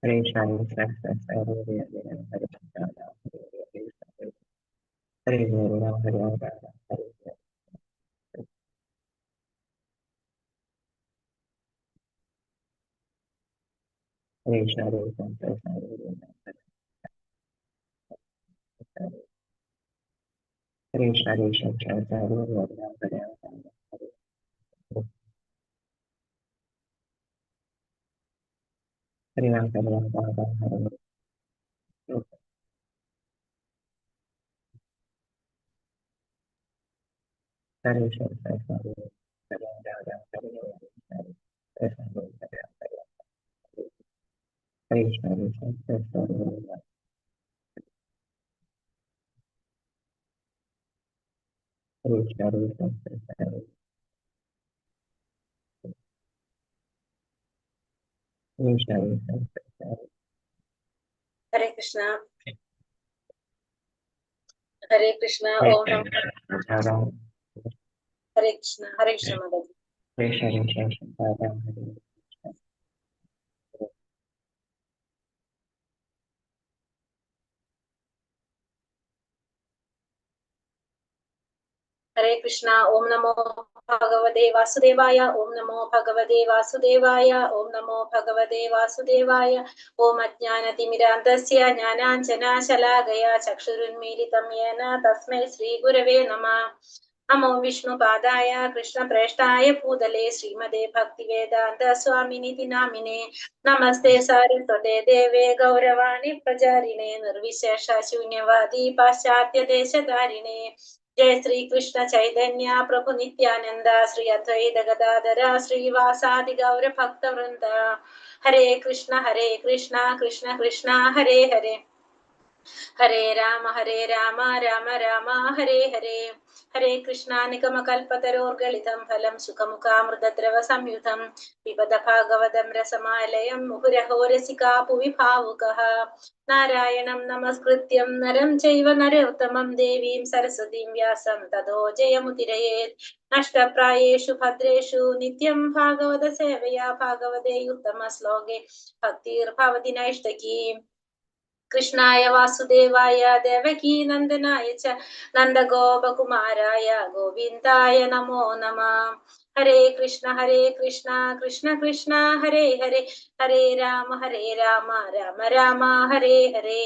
Hare Krishna, Hare Krishna, Hare Ram, Hare Ram, Hare Krishna, Hare Krishna, Hare Krishna, Hare Krishna, Hare Ram, Hare Ram, Hare Krishna, Hare Krishna, Om Namo Hare Krishna, Hare Krishna, Mother. Hare Krishna, Om Namo Bhagavate Vasudevaya, Om Namo Bhagavate Vasudevaya, Om Namo Bhagavate Vasudevaya, Om Ajnanatimidandasya Jnananjana Shalakaya Chakshurunmilitam Yena Tasmai Shri Gurave Namah. Namo Vishnu Padaya Krishna Prashtaya Pudale Srimade Bhaktivedanta Swaminiti Namine Namaste Saraswate Deve Gauravani Prajarine Nirvishesha Shunyavadi Paschatya Deshadarine जय श्री कृष्ण चैतन्य प्रभु नित्यानंद श्री अद्वैत गदाधर श्रीवासादि गौर भक्त वृंद हरे कृष्ण कृष्ण कृष्ण हरे हरे हरे राम राम राम हरे हरे हरे कृष्णा निगम कल्पतरोर्गलितं फलं सुखमुखामृतद्रव संयुतं पिबत भागवतं रसमालयं मुहुरहो रसिका भुवि भावुकः नारायणं नमस्कृत्यं नरं चैव नरोत्तमं देवीं सरस्वतीं व्यासं ततो जयमुदीरयेत् नष्टप्रायेषु भद्रेषु नित्यं भागवत सेवया भागवते उत्तमश्लोके भक्तिर्भवति नैष्ठकी कृष्णाय वासुदेवाय देवकी नंदनाय च नंदगोपकुमाराय गोविन्दाय नमो नमः हरे कृष्ण कृष्ण कृष्ण हरे हरे हरे राम राम राम हरे हरे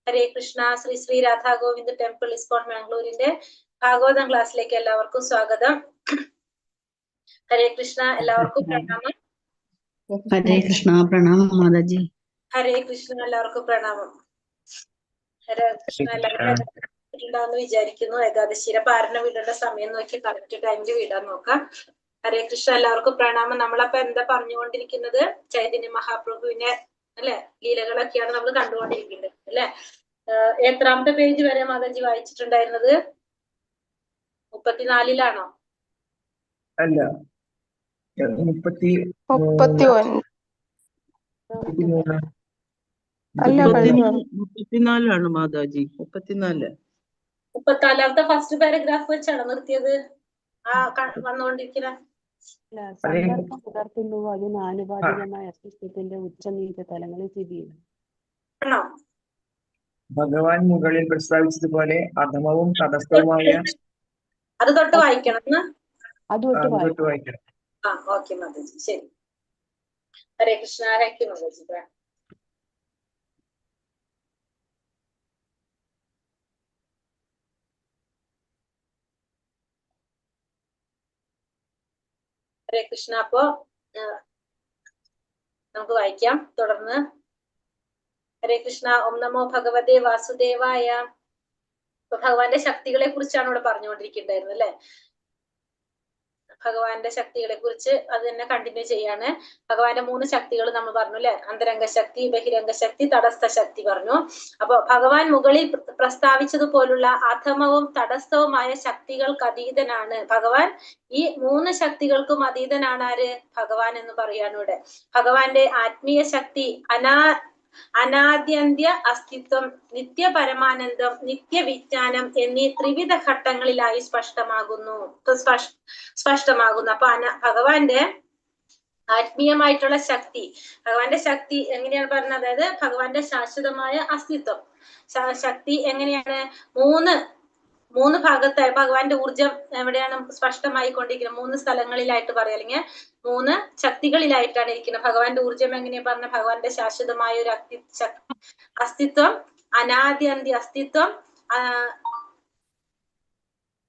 हरे कृष्ण ശ്രീ ശ്രീ രാധാ ഗോവിന്ദ് ടെമ്പിൾ ഇസ്കോൺ മാംഗ്ലൂരിന്റെ ഭാഗവതം ക്ലാസ്സിലേക്ക് എല്ലാവർക്കും സ്വാഗതം. ഹരേ കൃഷ്ണ, എല്ലാവർക്കും പ്രണാമം. ഹരേ കൃഷ്ണ, പ്രണാമം മാതാജി. ഹരേ കൃഷ്ണ, എല്ലാവർക്കും പ്രണാമം. ഹരേ കൃഷ്ണ, എല്ലാവരും ഉണ്ടാന്ന് വിചാരിക്കുന്നു. ഏകാദശിയുടെ പാരണ വിടേണ്ട സമയം നോക്കി കറക്റ്റ് ടൈമിൽ വിടാൻ നോക്കാം. ഹരേ കൃഷ്ണ, എല്ലാവർക്കും പ്രണാമം. നമ്മളപ്പോ എന്താ പറഞ്ഞുകൊണ്ടിരിക്കുന്നത്? ചൈതന്യ മഹാപ്രഭുവിന്റെ അല്ലെ ലീലകളൊക്കെയാണ് നമ്മൾ കണ്ടുകൊണ്ടിരിക്കുന്നത് അല്ലെ. എത്രാമത്തെ പേജ് വരെ മാതാജി വായിച്ചിട്ടുണ്ടായിരുന്നത്? 34-ലാണോ? അല്ല, 34 മാതാജി. 34-ാമത്തെ ഫസ്റ്റ് പാരഗ്രാഫ് വെച്ചാണോ നിർത്തിയത്? വന്നുകൊണ്ടിരിക്കുന്ന സമ്പർക്കം പുലർത്തുന്നുവോ അതിന് ആനുപാതികമായ അസ്തിത്വത്തിന്റെ ഉച്ചനീച തലങ്ങളിൽ സ്ഥിതി ചെയ്യുന്നു. ഭഗവാൻ മുകളിൽ പ്രസ്താവിച്ചതുപോലെ അധമവും തടസ്സവുമായ അത് തൊട്ട് വായിക്കണം. അതുതൊട്ട് വായിക്കണം. ഓക്കെ മാതാജി, ശരി. ഹരേ കൃഷ്ണ, ഹരേ മാതാജി. ഹരേ കൃഷ്ണ. അപ്പോ നമുക്ക് വായിക്കാം തുടർന്ന്. ഹരേ കൃഷ്ണ. ഓം നമോ ഭഗവതേ വാസുദേവായ. ഭഗവാന്റെ ശക്തികളെ കുറിച്ചാണ് ഇവിടെ പറഞ്ഞുകൊണ്ടിരിക്കുന്നുണ്ടായിരുന്നത് അല്ലെ. ഭഗവാന്റെ ശക്തികളെ കുറിച്ച് അത് തന്നെ കണ്ടിന്യൂ ചെയ്യാണ്. ഭഗവാന്റെ 3 ശക്തികൾ നമ്മൾ പറഞ്ഞു അല്ലെ. അന്തരംഗ ശക്തി, ബഹിരംഗ ശക്തി, തടസ്ഥ ശക്തി പറഞ്ഞു. അപ്പൊ ഭഗവാൻ മുകളിൽ പ്രസ്താവിച്ചതുപോലുള്ള അധമവും തടസ്ഥവുമായ ശക്തികൾക്ക് അതീതനാണ് ഭഗവാൻ. ഈ 3 ശക്തികൾക്കും അതീതനാണ് ആര്? ഭഗവാൻ എന്ന് പറയാണ് ഇവിടെ. ഭഗവാന്റെ ആത്മീയ ശക്തി അനാദ്യന്ത്യ അസ്തിത്വം, നിത്യപരമാനന്ദം, നിത്യവിജ്ഞാനം എന്നീ ത്രിവിധ ഘട്ടങ്ങളിലായി സ്പഷ്ടമാകുന്നു. അപ്പൊ ഭഗവാന്റെ ആത്മീയമായിട്ടുള്ള ശക്തി. ഭഗവാന്റെ ശക്തി എങ്ങനെയാണ് പറഞ്ഞത്? അതായത് ഭഗവാന്റെ ശാശ്വതമായ അസ്തിത്വം. ശക്തി എങ്ങനെയാണ്? മൂന്ന് ഭാഗത്തായി ഭഗവാന്റെ ഊർജം എവിടെയാണ് സ്പഷ്ടമായി കൊണ്ടിരിക്കുന്നത്? 3 സ്ഥലങ്ങളിലായിട്ട് പറയാം, അല്ലെങ്കിൽ 3 ശക്തികളിലായിട്ടാണ് ഇരിക്കുന്നത്. ഭഗവാന്റെ ഊർജം എങ്ങനെയാ പറഞ്ഞ? ഭഗവാന്റെ ശാശ്വതമായ ഒരു അസ്തിത്വം, അനാദ്യന്ത്യ അസ്തിത്വം,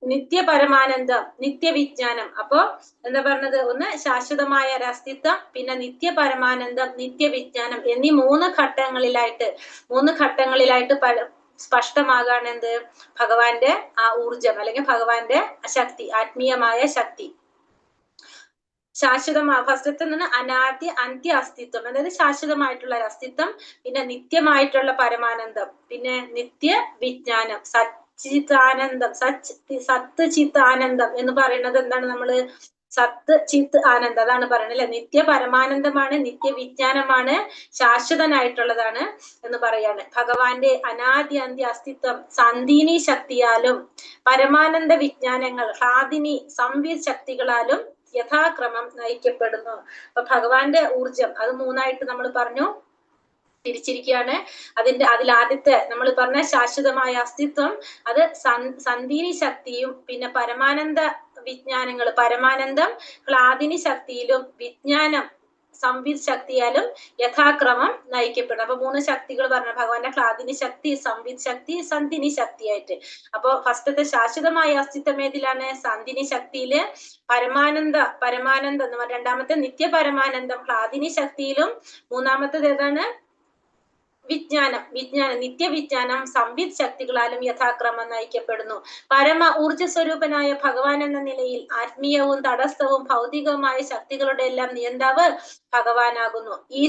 നിത്യപരമാനന്ദം, നിത്യവിജ്ഞാനം. അപ്പോ എന്താ പറഞ്ഞത്? ഒന്ന് ശാശ്വതമായ ഒരു അസ്തിത്വം, പിന്നെ നിത്യപരമാനന്ദം, നിത്യവിജ്ഞാനം എന്നീ 3 ഘട്ടങ്ങളിലായിട്ട് സ്പഷ്ടമാകാണ് എന്ത്? ഭഗവാന്റെ ആ ഊർജം അല്ലെങ്കിൽ ഭഗവാന്റെ ശക്തി, ആത്മീയമായ ശക്തി. ശാശ്വതമായ ഫസ്റ്റത്തെ നിന്ന് അനാദ്യ അന്ത്യ അസ്തിത്വം, അതായത് ശാശ്വതമായിട്ടുള്ള ഒരു അസ്തിത്വം, പിന്നെ നിത്യമായിട്ടുള്ള പരമാനന്ദം, പിന്നെ നിത്യ വിജ്ഞാനം, സച്ചിതാനന്ദം. സത്ത് ചിത്ത് ആനന്ദം എന്ന് പറയുന്നത് എന്താണ്? നമ്മള് സത്ത് ചിത്ത് ആനന്ദം അതാണ് പറയുന്നത് അല്ലെ. നിത്യ പരമാനന്ദമാണ്, നിത്യവിജ്ഞാനമാണ്, ശാശ്വതനായിട്ടുള്ളതാണ് എന്ന് പറയാണ്. ഭഗവാന്റെ അനാദി അന്ത്യ അസ്തിത്വം സന്ദീനി ശക്തിയാലും പരമാനന്ദ വിജ്ഞാനങ്ങൾ ഹാദിനി സംവിത് ശക്തികളാലും യഥാക്രമം നയിക്കപ്പെടുന്നു. അപ്പൊ ഭഗവാന്റെ ഊർജം അത് 3ആയിട്ട് നമ്മൾ പറഞ്ഞു തിരിച്ചിരിക്കുകയാണ്. അതിൽ ആദ്യത്തെ നമ്മൾ പറഞ്ഞ ശാശ്വതമായ അസ്തിത്വം, അത് സന്ദീനി ശക്തിയും പിന്നെ പരമാനന്ദ വിജ്ഞാനങ്ങൾ, പരമാനന്ദം ക്ലാദിനി ശക്തിയിലും വിജ്ഞാനം സംവിത് ശക്തിയാലും യഥാക്രമം നയിക്കപ്പെടും. അപ്പൊ 3 ശക്തികൾ പറഞ്ഞ ഭഗവാന്റെ ക്ലാദിനി ശക്തി, സംവിത് ശക്തി, സന്ധിനി ശക്തിയായിട്ട്. അപ്പൊ ഫസ്റ്റത്തെ ശാശ്വതമായ അസ്തിത്വം ഏതിലാണ്? സന്ധിനി ശക്തിയില്. പരമാനന്ദം എന്ന് പറഞ്ഞ രണ്ടാമത്തെ നിത്യപരമാനന്ദം ക്ലാദിനി ശക്തിയിലും. മൂന്നാമത്തേത് ഏതാണ്? വിജ്ഞാനം, നിത്യവിജ്ഞാനം സംവിത് ശക്തികളാലും യഥാക്രമം നയിക്കപ്പെടുന്നു. പരമ ഊർജ സ്വരൂപനായ ഭഗവാൻ എന്ന നിലയിൽ ആത്മീയവും തടസ്ഥവും ഭൗതികവുമായ ശക്തികളുടെ എല്ലാം നിയന്താവ് ഭഗവാനാകുന്നു. ഈ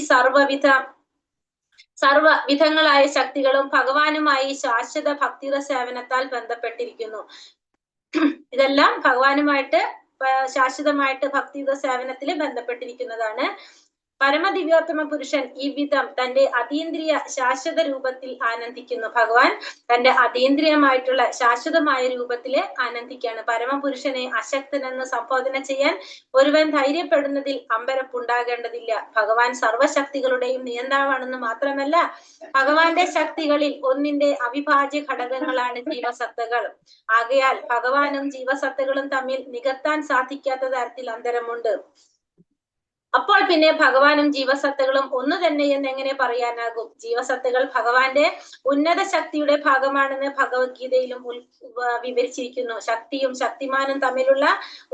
സർവവിധങ്ങളായ ശക്തികളും ഭഗവാനുമായി ശാശ്വത ഭക്തിയുടെ സേവനത്താൽ ബന്ധപ്പെട്ടിരിക്കുന്നു. ഇതെല്ലാം ഭഗവാനുമായിട്ട് ശാശ്വതമായിട്ട് ഭക്തിയുടെ സേവനത്തിൽ ബന്ധപ്പെട്ടിരിക്കുന്നതാണ്. പരമദിവ്യോത്തമ പുരുഷൻ ഈ വിധം തന്റെ അതീന്ദ്രിയ ശാശ്വത രൂപത്തിൽ ആനന്ദിക്കുന്നു. ഭഗവാൻ തന്റെ അതീന്ദ്രിയമായിട്ടുള്ള ശാശ്വതമായ രൂപത്തില് ആനന്ദിക്കുകയാണ്. പരമപുരുഷനെ അശക്തനെന്ന് സംബോധന ചെയ്യാൻ ഒരുവൻ ധൈര്യപ്പെടുന്നതിൽ അമ്പരപ്പുണ്ടാകേണ്ടതില്ല. ഭഗവാൻ സർവശക്തികളുടെയും നിയന്താവാണെന്ന് മാത്രമല്ല, ഭഗവാന്റെ ശക്തികളിൽ ഒന്നിന്റെ അവിഭാജ്യ ഘടകങ്ങളാണ് ജീവസത്തകൾ. ആകയാൽ ഭഗവാനും ജീവസത്തകളും തമ്മിൽ നികത്താൻ സാധിക്കാത്ത തരത്തിൽ അന്തരമുണ്ട്. അപ്പോൾ പിന്നെ ഭഗവാനും ജീവസത്തകളും ഒന്ന് തന്നെ എന്ന് എങ്ങനെ പറയാനാകും? ജീവസത്തകൾ ഭഗവാന്റെ ഉന്നത ശക്തിയുടെ ഭാഗമാണെന്ന് ഭഗവത്ഗീതയിലും വിവരിച്ചിരിക്കുന്നു. ശക്തിയും ശക്തിമാനും തമ്മിലുള്ള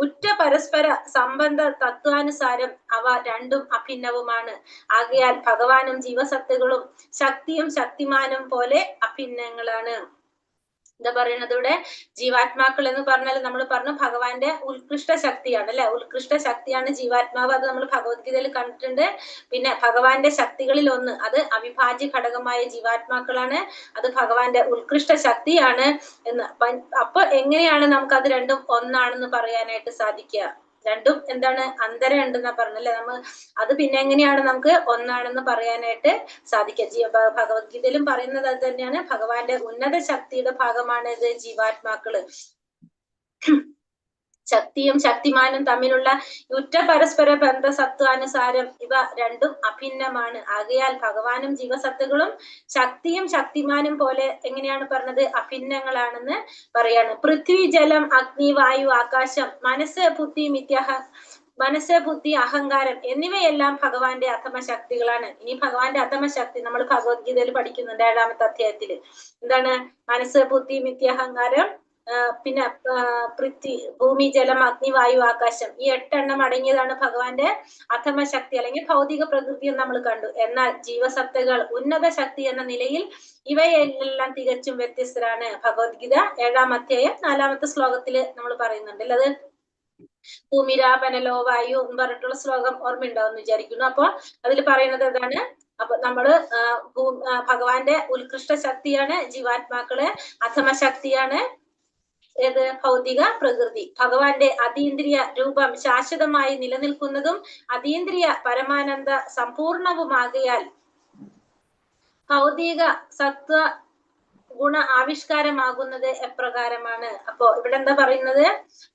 ഉറ്റ പരസ്പര സംബന്ധ തത്വാനുസാരം അവ രണ്ടും അഭിന്നവുമാണ്. ആകയാൽ ഭഗവാനും ജീവസത്തകളും ശക്തിയും ശക്തിമാനും പോലെ അഭിന്നങ്ങളാണ്. എന്താ പറയുന്നത് ഇവിടെ? ജീവാത്മാക്കൾ എന്ന് പറഞ്ഞാൽ നമ്മൾ പറഞ്ഞു ഭഗവാന്റെ ഉത്കൃഷ്ട ശക്തിയാണ് അല്ലെ. ഉത്കൃഷ്ട ശക്തിയാണ് ജീവാത്മാവ്. അത് നമ്മൾ ഭഗവത്ഗീതയിൽ കണ്ടിട്ടുണ്ട്. പിന്നെ ഭഗവാന്റെ ശക്തികളിൽ ഒന്ന്, അത് അവിഭാജ്യ ഘടകമായ ജീവാത്മാക്കളാണ്. അത് ഭഗവാന്റെ ഉത്കൃഷ്ട ശക്തിയാണ് എന്ന്. അപ്പൊ എങ്ങനെയാണ് നമുക്ക് അത് രണ്ടും ഒന്നാണെന്ന് പറയാനായിട്ട് സാധിക്കുക? രണ്ടും എന്താണ്? അന്തരം ഉണ്ടെന്നാ പറഞ്ഞല്ലേ നമ്മൾ. അത് പിന്നെ എങ്ങനെയാണ് നമുക്ക് ഒന്നാണെന്ന് പറയാനായിട്ട് സാധിക്കുക? ഭഗവത്ഗീതയിലും പറയുന്നത് അത് തന്നെയാണ്. ഭഗവാന്റെ ഉന്നത ശക്തിയുടെ ഭാഗമാണ് ഇത് ജീവാത്മാക്കള്. ശക്തിയും ശക്തിമാനും തമ്മിലുള്ള ഉറ്റ പരസ്പര ബന്ധ സത്വാനുസാരം ഇവ രണ്ടും അഭിന്നമാണ്. ആകയാൽ ഭഗവാനും ജീവസത്തുകളും ശക്തിയും ശക്തിമാനും പോലെ എങ്ങനെയാണ് പറഞ്ഞത്? അഭിന്നങ്ങളാണെന്ന് പറയാണ്. പൃഥ്വി, ജലം, അഗ്നി, വായു, ആകാശം, മനസ്സ്, ബുദ്ധി, അഹങ്കാരം എന്നിവയെല്ലാം ഭഗവാന്റെ അധമ ശക്തികളാണ്. ഇനി ഭഗവാന്റെ അധമ ശക്തി നമ്മൾ ഭഗവത്ഗീതയിൽ പഠിക്കുന്നുണ്ട് 7ാമത്തെ അധ്യായത്തില്. എന്താണ്? മനസ്സ്, ബുദ്ധി, അഹങ്കാരം, പിന്നെ പൃഥ്വി, ഭൂമി, ജലം, അഗ്നി, വായു, ആകാശം, ഈ 8 എണ്ണം അടങ്ങിയതാണ് ഭഗവാന്റെ അധമ ശക്തി അല്ലെങ്കിൽ ഭൗതിക പ്രകൃതി എന്ന് നമ്മൾ കണ്ടു. എന്നാൽ ജീവസത്തകൾ ഉന്നത ശക്തി എന്ന നിലയിൽ ഇവയെല്ലാം തികച്ചും വ്യത്യസ്തരാണ്. ഭഗവത്ഗീത 7ാം അധ്യായം 4ാമത്തെ ശ്ലോകത്തില് നമ്മൾ പറയുന്നുണ്ട് അല്ലേ. അത് ഭൂമിരാപനലോ വായു എന്ന് പറഞ്ഞിട്ടുള്ള ശ്ലോകം ഓർമ്മയുണ്ടാവും വിചാരിക്കുന്നു. അപ്പൊ അതിൽ പറയുന്നത് എന്താണ്? അപ്പൊ നമ്മള് ഭഗവാന്റെ ഉത്കൃഷ്ട ശക്തിയാണ് ജീവാത്മാക്കള്, അധമ ശക്തിയാണ് ഏത്? ഭൗതിക പ്രകൃതി. ഭഗവാന്റെ അതീന്ദ്രിയ രൂപം ശാശ്വതമായി നിലനിൽക്കുന്നതും അതീന്ദ്രിയ പരമാനന്ദ സമ്പൂർണവുമാകയാൽ ഭൗതിക സത്വ ഗുണ ആവിഷ്കാരമാകുന്നത് എപ്രകാരമാണ്? അപ്പോ ഇവിടെ എന്താ പറയുന്നത്?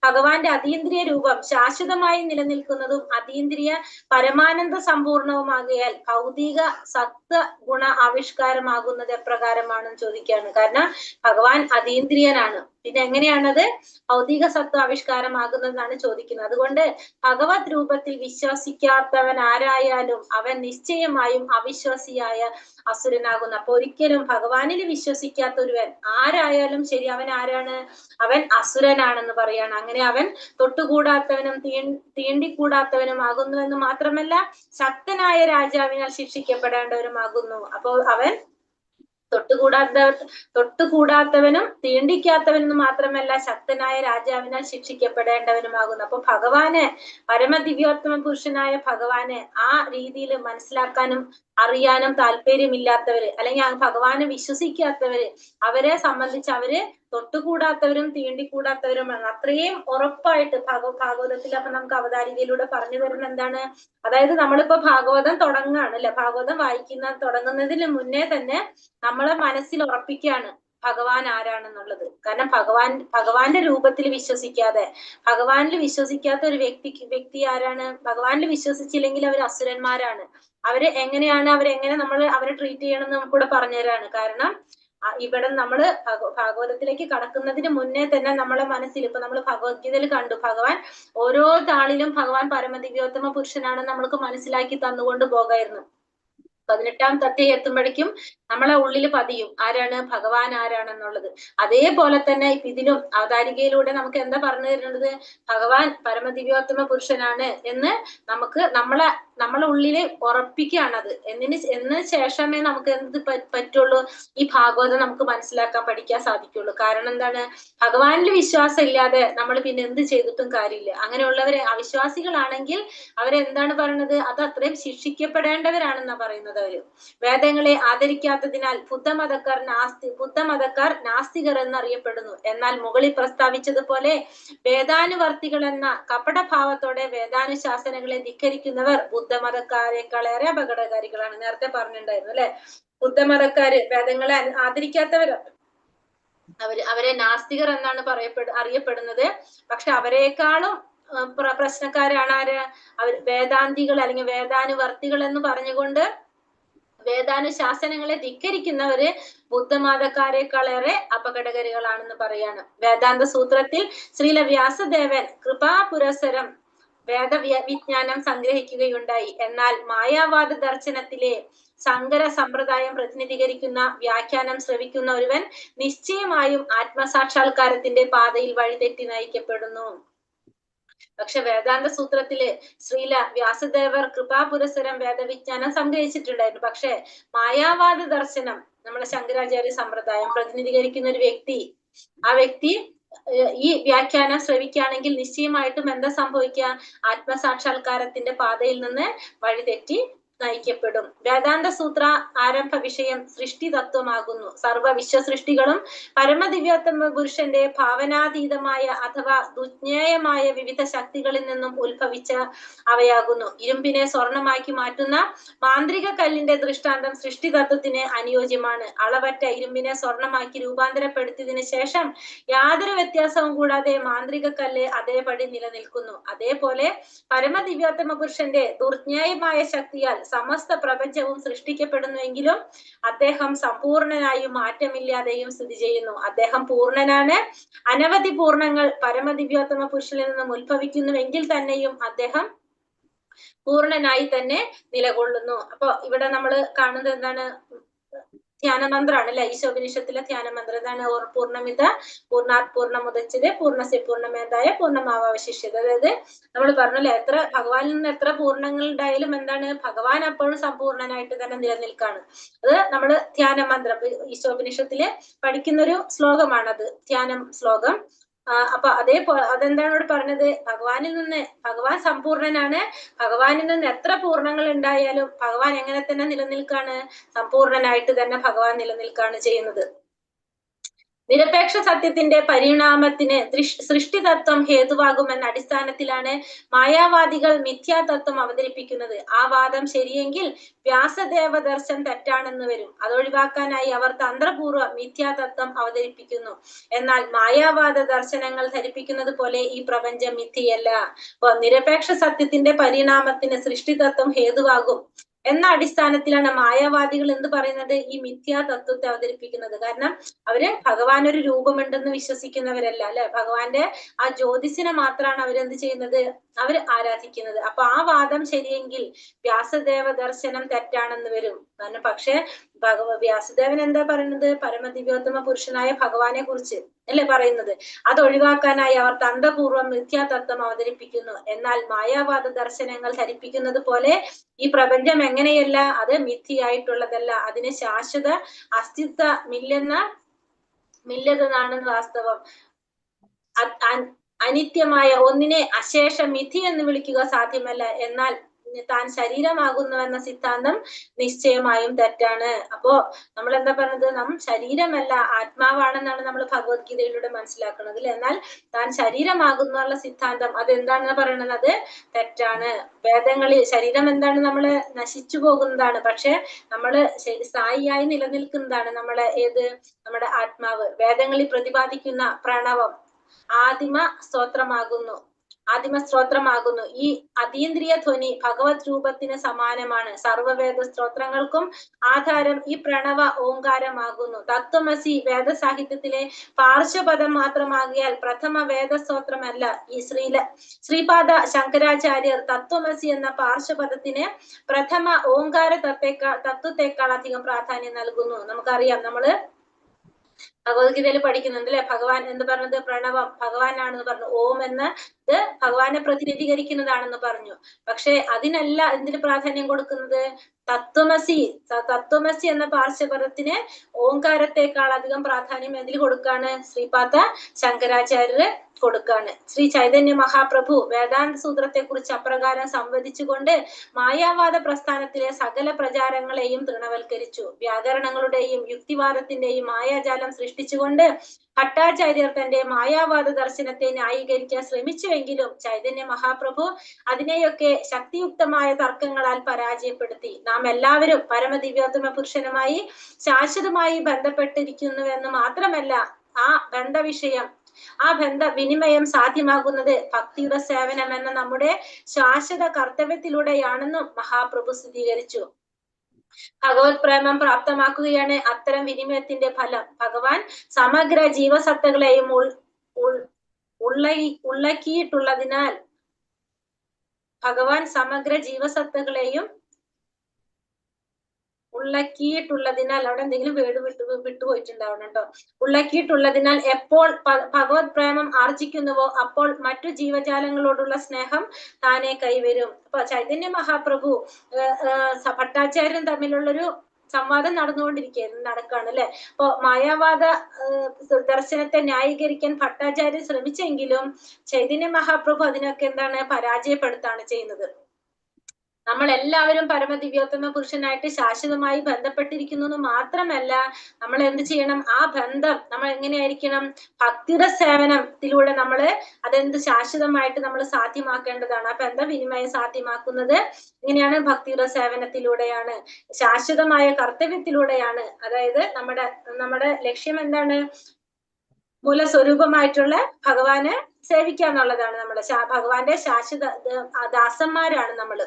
ഭഗവാന്റെ അതീന്ദ്രിയ രൂപം ശാശ്വതമായി നിലനിൽക്കുന്നതും അതീന്ദ്രിയ പരമാനന്ദ സമ്പൂർണവുമാകിയാൽ ഭൗതിക സത്വ ഗുണ ആവിഷ്കാരമാകുന്നത് എപ്രകാരമാണെന്ന് ചോദിക്കുകയാണ്. കാരണം ഭഗവാൻ അതീന്ദ്രിയനാണ്, പിന്നെ എങ്ങനെയാണത് ഭൗതിക സത്വ ആവിഷ്കാരമാകുന്നതെന്നാണ് ചോദിക്കുന്നത്. അതുകൊണ്ട് ഭഗവത് രൂപത്തിൽ വിശ്വസിക്കാത്തവൻ ആരായാലും അവൻ നിശ്ചയമായും അവിശ്വാസിയായ അസുരനാകുന്നു. അപ്പൊ ഒരിക്കലും ഭഗവാനിൽ വിശ്വസിക്കാത്ത ഒരുവൻ ആരായാലും ശരി, അവൻ ആരാണ്? അവൻ അസുരനാണെന്ന് പറയാണ്. അങ്ങനെ അവൻ തൊട്ടുകൂടാത്തവനും തീണ്ടിക്കൂടാത്തവനും ആകുന്നു എന്ന് മാത്രമല്ല ശക്തനായ രാജാവിനാൽ ശിക്ഷിക്കപ്പെടേണ്ടവരുമാകുന്നു. അപ്പോൾ അവൻ തൊട്ടുകൂടാത്തവനും തീണ്ടിക്കാത്തവനും മാത്രമല്ല ശക്തനായ രാജാവിനാൽ ശിക്ഷിക്കപ്പെടേണ്ടവനുമാകുന്നു. അപ്പൊ ഭഗവാന് പരമദിവ്യോത്തമ പുരുഷനായ ഭഗവാന് ആ രീതിയിൽ മനസ്സിലാക്കാനും അറിയാനും താല്പര്യമില്ലാത്തവര്, അല്ലെങ്കിൽ ആ ഭഗവാനെ വിശ്വസിക്കാത്തവര്, അവരെ സംബന്ധിച്ച് അവര് തൊട്ടുകൂടാത്തവരും തീണ്ടിക്കൂടാത്തവരുമാണ്. അത്രയും ഉറപ്പായിട്ട് ഭാഗവതത്തിൽ അപ്പൊ നമുക്ക് അവതാരികയിലൂടെ പറഞ്ഞു തരുന്ന എന്താണ്? അതായത് നമ്മളിപ്പോ ഭാഗവതം തുടങ്ങുകയാണ് അല്ലെ, ഭാഗവതം തുടങ്ങുന്നതിന് മുന്നേ തന്നെ നമ്മളെ മനസ്സിൽ ഉറപ്പിക്കുകയാണ് ഭഗവാൻ ആരാണെന്നുള്ളത്. കാരണം ഭഗവാന്റെ രൂപത്തിൽ വിശ്വസിക്കാതെ, ഭഗവാനിൽ വിശ്വസിക്കാത്ത ഒരു വ്യക്തി ആരാണ്? ഭഗവാനിൽ വിശ്വസിച്ചില്ലെങ്കിൽ അവർ അസുരന്മാരാണ്. അവരെങ്ങനെ നമ്മൾ അവരെ ട്രീറ്റ് ചെയ്യണം എന്ന് നമുക്കിവിടെ പറഞ്ഞു തരാണ്. കാരണം ഇവിടെ നമ്മള് ഭാഗവതത്തിലേക്ക് കടക്കുന്നതിന് മുന്നേ തന്നെ നമ്മളെ മനസ്സിൽ, ഇപ്പൊ നമ്മൾ ഭഗവത്ഗീതയിൽ കണ്ടു, ഭഗവാൻ ഓരോ താളിലും ഭഗവാൻ പരമദിവ്യോത്തമ പുരുഷനാണെന്ന് നമ്മൾക്ക് മനസ്സിലാക്കി തന്നുകൊണ്ട് പോകായിരുന്നു. 18ാം തത്വം എത്തുമ്പോഴേക്കും നമ്മളെ ഉള്ളിൽ പതിയും ആരാണ് ഭഗവാൻ ആരാണെന്നുള്ളത്. അതേപോലെ തന്നെ ഇതിലും അവതാരികയിലൂടെ നമുക്ക് എന്താ പറഞ്ഞു തരുന്നത്? ഭഗവാൻ പരമദിവ്യോത്തമ പുരുഷനാണ് എന്ന് നമുക്ക് നമ്മളെ ഉള്ളില് ഉറപ്പിക്കുകയാണത്. എന്ന് ശേഷമേ നമുക്ക് എന്ത് പറ്റുള്ളൂ? ഈ ഭാഗവതം നമുക്ക് മനസ്സിലാക്കാൻ പഠിക്കാൻ സാധിക്കുള്ളൂ. കാരണം എന്താണ്? ഭഗവാനിൽ വിശ്വാസം ഇല്ലാതെ നമ്മൾ പിന്നെ എന്ത് ചെയ്തിട്ടും കാര്യമില്ല. അങ്ങനെയുള്ളവരെ അവിശ്വാസികളാണെങ്കിൽ അവരെന്താണ് പറയുന്നത്? അത് അത്രയും ശിക്ഷിക്കപ്പെടേണ്ടവരാണെന്നാ പറയുന്നത്. അവര് വേദങ്ങളെ ആദരിക്കാത്തതിനാൽ ബുദ്ധമതക്കാർ നാസ്തികർ എന്നറിയപ്പെടുന്നു. എന്നാൽ മുകളിൽ പ്രസ്താവിച്ചതുപോലെ വേദാനുവർത്തികൾ എന്ന കപടഭാവത്തോടെ വേദാനുശാസനകളെ ധിക്കരിക്കുന്നവർ ബുദ്ധമതക്കാരെക്കാളേറെ അപകടകാരികളാണ്. നേരത്തെ പറഞ്ഞിട്ടുണ്ടായിരുന്നു അല്ലെ, ബുദ്ധമതക്കാര് വേദങ്ങളെ ആദരിക്കാത്തവര് അവരെ നാസ്തികർ എന്നാണ് അറിയപ്പെടുന്നത്. പക്ഷെ അവരെക്കാളും പ്രശ്നക്കാരാണ് ആര്? അവർ വേദാന്തികൾ അല്ലെങ്കിൽ വേദാനുവർത്തികൾ എന്ന് പറഞ്ഞുകൊണ്ട് വേദാനുശാസനങ്ങളെ ധിക്കരിക്കുന്നവര് ബുദ്ധമതക്കാരെക്കാളേറെ അപകടകാരികളാണെന്ന് പറയാണ്. വേദാന്ത സൂത്രത്തിൽ ശ്രീല വ്യാസദേവൻ കൃപാപുരസരം വേദവിജ്ഞാനം സംഗ്രഹിക്കുകയുണ്ടായി. എന്നാൽ മായാവാദ ദർശനത്തിലെ സങ്കര സമ്പ്രദായം പ്രതിനിധീകരിക്കുന്ന വ്യാഖ്യാനം ശ്രവിക്കുന്ന ഒരുവൻ നിശ്ചയമായും ആത്മസാക്ഷാത്കാരത്തിന്റെ പാതയിൽ വഴിതെറ്റി നയിക്കപ്പെടുന്നു. പക്ഷെ വേദാന്ത സൂത്രത്തില് ശ്രീല വ്യാസദേവർ കൃപാപുരസരം വേദവിജ്ഞാനം സംഗ്രഹിച്ചിട്ടുണ്ടായിരുന്നു. പക്ഷെ മായാവാദ ദർശനം, നമ്മളെ ശങ്കരാചാര്യ സമ്പ്രദായം പ്രതിനിധീകരിക്കുന്ന ഒരു വ്യക്തി, ആ വ്യക്തി ഈ വ്യാഖ്യാനം ശ്രവിക്കുകയാണെങ്കിൽ നിശ്ചയമായിട്ടും എന്താ സംഭവിക്കുക? ആത്മസാക്ഷാത്കാരത്തിന്റെ പാതയിൽ നിന്ന് വഴിതെറ്റി നയിക്കപ്പെടും. വേദാന്ത സൂത്ര ആരംഭ വിഷയം സൃഷ്ടി തത്വമാകുന്നു. സർവ വിശ്വസൃഷ്ടികളും പരമദിവ്യോത്തമ പുരുഷന്റെ ഭാവനാതീതമായ അഥവാ ദുജ്ഞേയമായ വിവിധ ശക്തികളിൽ നിന്നും ഉത്ഭവിച്ച അവയാകുന്നു. ഇരുമ്പിനെ സ്വർണമാക്കി മാറ്റുന്ന മാന്ത്രിക കല്ലിന്റെ ദൃഷ്ടാന്തം സൃഷ്ടി തത്വത്തിന് അനുയോജ്യമാണ്. അളവറ്റ ഇരുമ്പിനെ സ്വർണമാക്കി രൂപാന്തരപ്പെടുത്തിയതിനു ശേഷം യാതൊരു വ്യത്യാസവും കൂടാതെ മാന്ത്രിക കല്ല് അതേപടി നിലനിൽക്കുന്നു. അതേപോലെ പരമദിവ്യോത്തമ പുരുഷന്റെ ദുർജ്ഞേയമായ ശക്തിയാൽ സമസ്ത പ്രപഞ്ചവും സൃഷ്ടിക്കപ്പെടുന്നുവെങ്കിലും അദ്ദേഹം സമ്പൂർണനായും മാറ്റമില്ലാതെയും സ്ഥിതി ചെയ്യുന്നു. അദ്ദേഹം പൂർണ്ണനാണ്. അനവധി പൂർണ്ണങ്ങൾ പരമദിവ്യോത്തമ പുരുഷനിൽ നിന്നും ഉത്ഭവിക്കുന്നുവെങ്കിൽ തന്നെയും അദ്ദേഹം പൂർണ്ണനായി തന്നെ നിലകൊള്ളുന്നു. അപ്പൊ ഇവിടെ നമ്മൾ കാണുന്നത് എന്താണ്? ധ്യാനമന്ത്രമാണ് അല്ലെ, ഈശോപനിഷത്തിലെ ധ്യാനമന്ത്രം. എന്താണ്? പൂർണ്ണമിത പൂർണ്ണാത് പൂർണ്ണമുദച്ഛതേ പൂർണ്ണസ്യ പൂർണ്ണമേധായ പൂർണ്ണമാവശിഷ്യത. അതായത് നമ്മൾ പറഞ്ഞല്ലേ, എത്ര ഭഗവാനിൽ നിന്ന് എത്ര പൂർണ്ണങ്ങൾ ഉണ്ടായാലും എന്താണ്? ഭഗവാൻ അപ്പോഴും സമ്പൂർണ്ണനായിട്ട് തന്നെ നിലനിൽക്കാണ്. അത് നമ്മള് ധ്യാനമന്ത്രം ഈശോപനിഷത്തില് പഠിക്കുന്ന ഒരു ശ്ലോകമാണത്, ധ്യാനം ശ്ലോകം. അപ്പൊ അതെന്താണ് ഇവിടെ പറഞ്ഞത്? ഭഗവാൻ സമ്പൂർണനാണ്. ഭഗവാനിൽ നിന്ന് എത്ര പൂർണ്ണങ്ങൾ ഉണ്ടായാലും ഭഗവാൻ എങ്ങനെ തന്നെ നിലനിൽക്കാണ്? സമ്പൂർണനായിട്ട് തന്നെ ഭഗവാൻ നിലനിൽക്കാണ് ചെയ്യുന്നത്. നിരപേക്ഷ സത്യത്തിന്റെ പരിണാമത്തിന് സൃഷ്ടിതത്വം ഹേതുവാകുമെന്ന അടിസ്ഥാനത്തിലാണ് മായാവാദികൾ മിഥ്യാതത്വം അവതരിപ്പിക്കുന്നത്. ആ വാദം ശരിയെങ്കിൽ വ്യാസദേവ ദർശനം തെറ്റാണെന്ന് വരും. അതൊഴിവാക്കാനായി അവർ തന്ത്രപൂർവ്വം മിഥ്യാതത്വം അവതരിപ്പിക്കുന്നു. എന്നാൽ മായാവാദ ദർശനങ്ങൾ ധരിപ്പിക്കുന്നത് പോലെ ഈ പ്രപഞ്ചം മിഥ്യയല്ല. അപ്പൊ നിരപേക്ഷ സത്യത്തിന്റെ പരിണാമത്തിന് സൃഷ്ടിതത്വം ഹേതുവാകും എന്ന അടിസ്ഥാനത്തിലാണ് മായാവാദികൾ എന്ത് പറയുന്നത്, ഈ മിഥ്യാ തത്വത്തെ അവതരിപ്പിക്കുന്നത്. കാരണം അവര് ഭഗവാൻ ഒരു രൂപമുണ്ടെന്ന് വിശ്വസിക്കുന്നവരല്ല, അല്ലെ? ഭഗവാന്റെ ആ ജ്യോതിസിനെ മാത്രമാണ് അവരെന്ത് ചെയ്യുന്നത്, അവർ ആരാധിക്കുന്നത്. അപ്പൊ ആ വാദം ശരിയെങ്കിൽ വ്യാസദേവ ദർശനം തെറ്റാണെന്ന് വരും. കാരണം പക്ഷെ വ്യാസദേവൻ എന്താ പറയുന്നത്, പരമദിവ്യോത്തമ പുരുഷനായ ഭഗവാനെ കുറിച്ച് അല്ലെ പറയുന്നത്. അത് ഒഴിവാക്കാനായി അവർ തന്ത്രപൂർവ്വം മിഥ്യാതത്വം അവതരിപ്പിക്കുന്നു. എന്നാൽ മായാവാദ ദർശനങ്ങൾ ധരിപ്പിക്കുന്നത് പോലെ ഈ പ്രപഞ്ചം എങ്ങനെയല്ല, അത് മിഥ്യയായിട്ടുള്ളതല്ല, അതിന് ശാശ്വത അസ്തിത്വമില്ലെന്നാണ് വാസ്തവം. അനിത്യമായ ഒന്നിനെ അശേഷ മിഥി എന്ന് വിളിക്കുക സാധ്യമല്ല. എന്നാൽ താൻ ശരീരമാകുന്നുവെന്ന സിദ്ധാന്തം നിശ്ചയമായും തെറ്റാണ്. അപ്പോ നമ്മൾ എന്താ പറഞ്ഞത്, നാം ശരീരമല്ല ആത്മാവാണെന്നാണ് നമ്മൾ ഭഗവത്ഗീതയിലൂടെ മനസ്സിലാക്കുന്നത്. എന്നാൽ താൻ ശരീരമാകുന്നുള്ള സിദ്ധാന്തം അതെന്താണെന്ന് പറയുന്നത്, അത് തെറ്റാണ്. വേദങ്ങളിൽ ശരീരം എന്താണ്, നമ്മള് നശിച്ചു പോകുന്നതാണ്. പക്ഷെ നമ്മള് സ്ഥായിയായി നിലനിൽക്കുന്നതാണ് നമ്മളെ നമ്മുടെ ആത്മാവ്. വേദങ്ങളിൽ പ്രതിപാദിക്കുന്ന പ്രണവം ആദിമ സ്തോത്രമാകുന്നു. ഈ അതീന്ദ്രിയ ധ്വനി ഭഗവത് രൂപത്തിന് സമാനമാണ്. സർവവേദ സ്തോത്രങ്ങൾക്കും ആധാരം ഈ പ്രണവ ഓങ്കാരമാകുന്നു. തത്വമസി വേദസാഹിത്യത്തിലെ പാർശ്വപദം മാത്രമാകിയാൽ പ്രഥമ വേദസ്തോത്രമല്ല. ഈ ശ്രീപാദ ശങ്കരാചാര്യർ തത്വമസി എന്ന പാർശ്വപദത്തിന് പ്രഥമ ഓങ്കാര തത്വത്തെക്കാൾ അധികം പ്രാധാന്യം നൽകുന്നു. നമുക്കറിയാം, നമ്മള് ഭഗവത്ഗീതയിൽ പഠിക്കുന്നുണ്ട് അല്ലെ, ഭഗവാൻ എന്ന് പറഞ്ഞത് പ്രണവം ഭഗവാനാണെന്ന് പറഞ്ഞു. ഓം എന്ന് ഇത് ഭഗവാനെ പ്രതിനിധീകരിക്കുന്നതാണെന്ന് പറഞ്ഞു. പക്ഷെ അതിനല്ല എന്തിന് പ്രാധാന്യം കൊടുക്കുന്നത്, തത്വമസി എന്ന പാർശ്വപദത്തിന് ഓങ്കാരത്തെക്കാൾ അധികം പ്രാധാന്യം എന്തിൽ കൊടുക്കാണ്, ശ്രീപാദ ശങ്കരാചാര്യര് കൊടുക്കാണ്. ശ്രീ ചൈതന്യ മഹാപ്രഭു വേദാന്ത സൂത്രത്തെ കുറിച്ച് അപ്രകാരം സംവദിച്ചുകൊണ്ട് മായാവാദ പ്രസ്ഥാനത്തിലെ സകല പ്രചാരങ്ങളെയും തൃണവൽക്കരിച്ചു. വ്യാകരണങ്ങളുടെയും യുക്തിവാദത്തിന്റെയും മായാജാലം സൃഷ്ടിച്ചുകൊണ്ട് ഭട്ടാചാര്യർ തന്റെ മായാവാദ ദർശനത്തെ ന്യായീകരിക്കാൻ ശ്രമിച്ചുവെങ്കിലും ചൈതന്യ മഹാപ്രഭു അതിനെയൊക്കെ ശക്തിയുക്തമായ തർക്കങ്ങളാൽ പരാജയപ്പെടുത്തി. നാം എല്ലാവരും പരമദിവ്യോത്തമ പുരുഷനുമായി ശാശ്വതമായി ബന്ധപ്പെട്ടിരിക്കുന്നുവെന്ന് മാത്രമല്ല, ആ ബന്ധവിനിമയം സാധ്യമാകുന്നത് ഭക്തിയുടെ സേവനം എന്ന നമ്മുടെ ശാശ്വത കർത്തവ്യത്തിലൂടെയാണെന്നും മഹാപ്രഭു സ്ഥിരീകരിച്ചു. ഭഗവത് പ്രേമം പ്രാപ്തമാക്കുകയാണ് അത്തരം വിനിമയത്തിന്റെ ഫലം. ഭഗവാൻ സമഗ്ര ജീവസത്തകളെയും ഉള്ളക്കിയിട്ടുള്ളതിനാൽ അവിടെ എന്തെങ്കിലും വേട് വിട്ടുപോയിട്ടുണ്ടാവണം കേട്ടോ. ഉള്ളക്കിയിട്ടുള്ളതിനാൽ എപ്പോൾ ഭഗവത് പ്രേമം ആർജിക്കുന്നുവോ അപ്പോൾ മറ്റു ജീവജാലങ്ങളോടുള്ള സ്നേഹം താനെ കൈവരും. അപ്പൊ ചൈതന്യ മഹാപ്രഭു ഭട്ടാചാര്യൻ തമ്മിലുള്ളൊരു സംവാദം നടക്കാണ് അല്ലെ. അപ്പൊ മായാവാദ ദർശനത്തെ ന്യായീകരിക്കാൻ ഭട്ടാചാര്യൻ ശ്രമിച്ചെങ്കിലും ചൈതന്യ മഹാപ്രഭു അതിനൊക്കെ പരാജയപ്പെടുത്താണ് ചെയ്യുന്നത്. നമ്മൾ എല്ലാവരും പരമദിവ്യോത്തമ പുരുഷനായിട്ട് ശാശ്വതമായി ബന്ധപ്പെട്ടിരിക്കുന്നു എന്ന് മാത്രമല്ല, നമ്മൾ എന്ത് ചെയ്യണം, ആ ബന്ധം നമ്മൾ എങ്ങനെയായിരിക്കണം, ഭക്തിയുടെ സേവനത്തിലൂടെ അതെന്ത് ശാശ്വതമായിട്ട് നമ്മൾ സാധ്യമാക്കേണ്ടതാണ്. ആ ബന്ധവിനിമയം സാധ്യമാക്കുന്നത് എങ്ങനെയാണ്, ഭക്തിയുടെ സേവനത്തിലൂടെയാണ്, ശാശ്വതമായ കർത്തവ്യത്തിലൂടെയാണ്. അതായത് നമ്മുടെ ലക്ഷ്യം എന്താണ്, മൂലസ്വരൂപമായിട്ടുള്ള ഭഗവാനെ സേവിക്കുക എന്നുള്ളതാണ്. ഭഗവാന്റെ ശാശ്വത ദാസന്മാരാണ് നമ്മള്.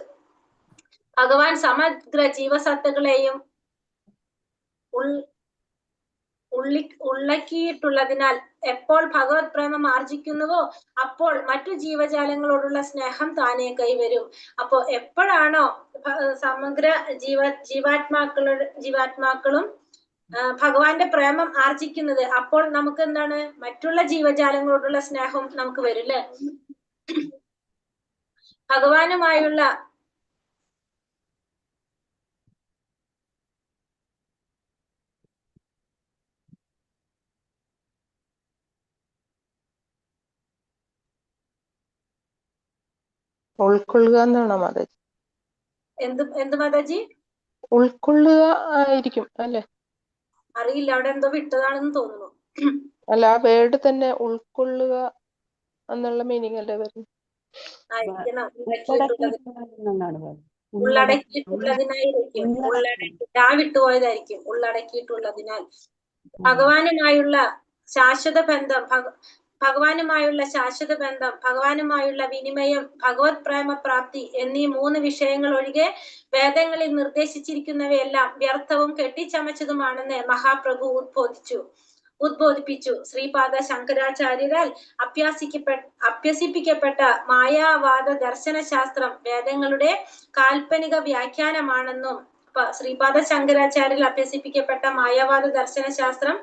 ഭഗവാൻ സമഗ്ര ജീവസത്തകളെയും ഉള്ളക്കിയിട്ടുള്ളതിനാൽ എപ്പോൾ ഭഗവത് പ്രേമം ആർജിക്കുന്നുവോ അപ്പോൾ മറ്റു ജീവജാലങ്ങളോടുള്ള സ്നേഹം താനെ കൈവരും. അപ്പോ എപ്പോഴാണോ സമഗ്ര ജീവാത്മാക്കളും ഭഗവാന്റെ പ്രേമം ആർജിക്കുന്നത്, അപ്പോൾ നമുക്ക് മറ്റുള്ള ജീവജാലങ്ങളോടുള്ള സ്നേഹം നമുക്ക് വരും അല്ലെ. ഭഗവാനുമായുള്ള ഉൾക്കൊള്ളുക എന്നാണോ മാതാജി? എന്ത് മാതാജി? ഉൾക്കൊള്ളുക ആയിരിക്കും അല്ലെ, അറിയില്ല, അവിടെ എന്തോ വിട്ടതാണെന്ന് തോന്നുന്നു. അല്ല, ആ വേർഡ് തന്നെ ഉൾക്കൊള്ളുക എന്നുള്ള മീനിങ് അല്ലേ വരുന്നത്? ആയിരിക്കണം. എന്നാണ് പറയുന്നത്. ഉള്ളടക്കിയിട്ടുള്ളതിനായിരിക്കും. വിട്ടുപോയതായിരിക്കും. ഉള്ളടക്കിയിട്ടുള്ളതിനാൽ ഭഗവാനുമായുള്ള ശാശ്വത ബന്ധം, ഭഗവാനുമായുള്ള ശാശ്വത ബന്ധം, ഭഗവാനുമായുള്ള വിനിമയം, ഭഗവത് പ്രേമ പ്രാപ്തി എന്നീ 3 വിഷയങ്ങൾ ഒഴികെ വേദങ്ങളിൽ നിർദ്ദേശിച്ചിരിക്കുന്നവയെല്ലാം വ്യർത്ഥവും കെട്ടിച്ചമച്ചതുമാണെന്ന് മഹാപ്രഭു ഉദ്ബോധിപ്പിച്ചു. ശ്രീപാദ ശങ്കരാചാര്യരാൽ അഭ്യസിപ്പിക്കപ്പെട്ട മായാവാദ ദർശനശാസ്ത്രം വേദങ്ങളുടെ കാൽപ്പനിക വ്യാഖ്യാനമാണെന്നും ശ്രീപാദ ശങ്കരാചാര്യൽ അഭ്യസിപ്പിക്കപ്പെട്ട മായാവാദ ദർശനശാസ്ത്രം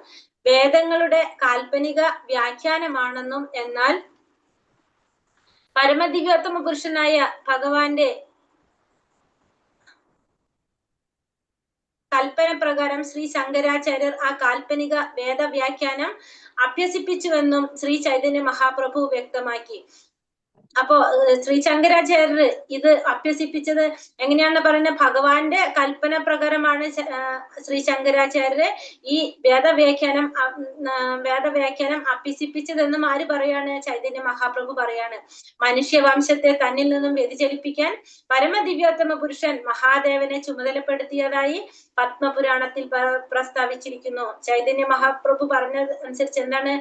വേദങ്ങളുടെ കാൽപ്പനിക വ്യാഖ്യാനമാണെന്നും എന്നാൽ പരമദിവ്യോത്തമ പുരുഷനായ ഭഗവാന്റെ കൽപ്പന പ്രകാരം ശ്രീ ശങ്കരാചാര്യർ ആ കാൽപ്പനിക വേദവ്യാഖ്യാനം അഭ്യസിപ്പിച്ചുവെന്നും ശ്രീ ചൈതന്യ മഹാപ്രഭു വ്യക്തമാക്കി. അപ്പോ ശ്രീ ശങ്കരാചാര്യർ ഇത് അഭ്യസിപ്പിച്ചത് എങ്ങനെയാണെന്ന് പറയുന്നത്? ഭഗവാന്റെ കൽപ്പന പ്രകാരമാണ് ശ്രീ ശങ്കരാചാര്യര് ഈ വേദവ്യാഖ്യാനം അഭ്യസിപ്പിച്ചതെന്നും ആര് പറയാണ്? ചൈതന്യ മഹാപ്രഭു പറയാണ്. മനുഷ്യവംശത്തെ തന്നിൽ നിന്നും വ്യതിചലിപ്പിക്കാൻ പരമദിവ്യോത്തമ പുരുഷൻ മഹാദേവനെ ചുമതലപ്പെടുത്തിയതായി പത്മപുരാണത്തിൽ പ്രസ്താവിച്ചിരിക്കുന്നു. ചൈതന്യ മഹാപ്രഭു പറഞ്ഞത് അനുസരിച്ച് എന്താണ്?